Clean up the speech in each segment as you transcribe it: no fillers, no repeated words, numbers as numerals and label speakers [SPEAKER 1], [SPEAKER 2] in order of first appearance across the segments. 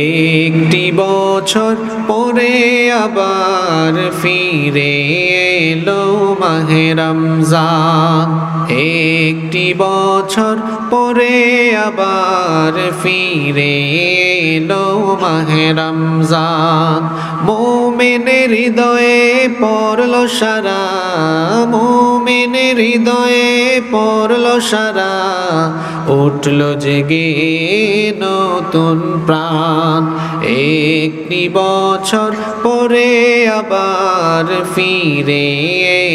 [SPEAKER 1] একটি বছর পরে আবার ফিরে এলো মাহে রমজান। একটি বছর পরে আবার ফিরে এলো মাহে রমজান। মুমিনের হৃদয়ে পড়লো সারা, মুমিনের হৃদয়ে পড়লো সারা, উঠলো জেগে নতুন প্রাণ। একটি বছর পরে আবার ফিরে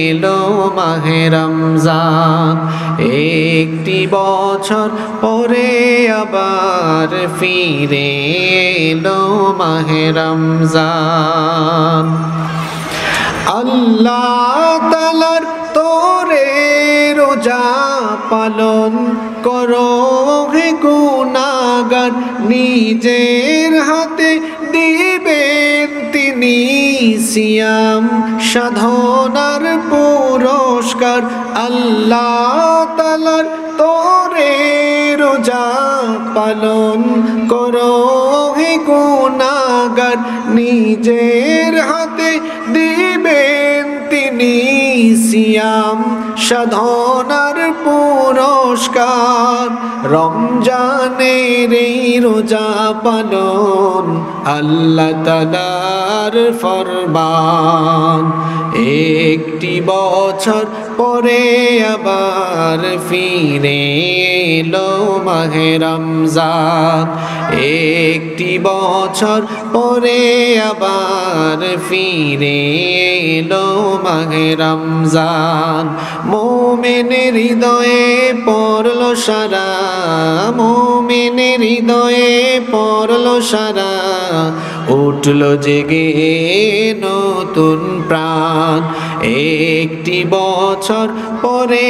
[SPEAKER 1] এলো মাহে রমজান। একটি বছর পরে আবার ফিরে এলো মাহে রমজান। আল্লাহ তাআলার তোরে রোজা পালন করো হে গুনাহগার, নিজের হাতে দিবেন তিনি সিয়াম সাধনার পুরস্কার। আল্লাহ তাআলার তোরে রোজা পালন করো হে গুনাহগার, নিজের হাতে দিবেন তিনি সিয়াম সাধনার পুরস্কার। রমজানের এই রোজা পালন আল্লাহ তাআলার ফরমান। একটি বছর পরে আবার ফিরে এলো মাহে রমজান। একটি বছর পরে আবার ফিরে এলো মাহে রমজান। মুমিনের হৃদয়ে পড়লো সারা, মুমিনের হৃদয়ে পড়লো সারা, উঠলো জেগে নতুন প্রাণ। একটি বছর পরে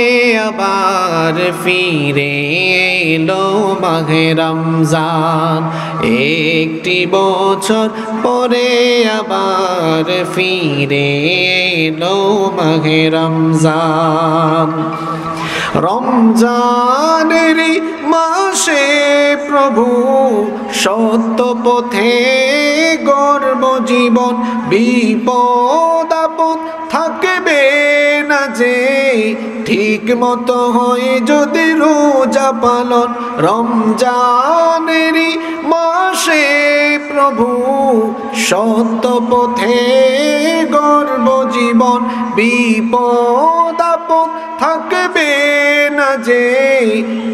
[SPEAKER 1] আবার ফিরে এলো মাহে রমজান। একটি বছর পরে আবার ফিরে এলো মাহে রমজান। রমজানেরই মাসে প্রভু সত্য পথে গর্ব জীবন, বিপদ আপদ থাকবে না যে ঠিক মতো হয় যদি রোজা পালন। রমজানেরই মাসে প্রভু সত্য পথে গর্ব জীবন, বিপদ আপদ থাকবে না যে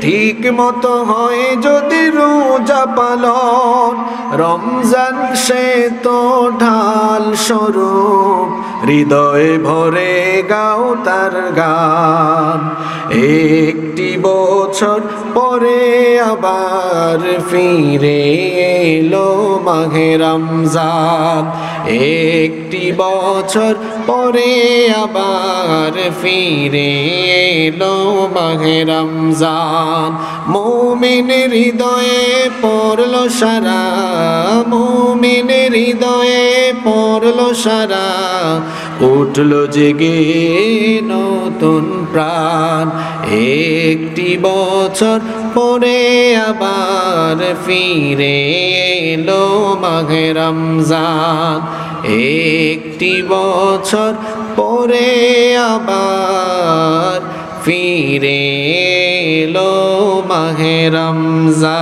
[SPEAKER 1] ঠিক মতো হয় যদি রোজা পালন। রমজান সে তো ঢাল স্বরূপ, হৃদয়ে ভরে গাও তার গান। একটি বছর পরে আবার ফিরে এলো মাহে রমজান। একটি বছর পরে আবার ফিরে এলো মাহে রমজান। মুমিনের হৃদয়ে পড়লো সারা, মুমিনের হৃদয়ে পড়লো সারা, উঠলো জেগে নতুন প্রাণ। একটি বছর পরে আবার ফিরে এলো মাহে রমজান। একটি বছর পরে আবার ফিরে এলো মাহে রমজান।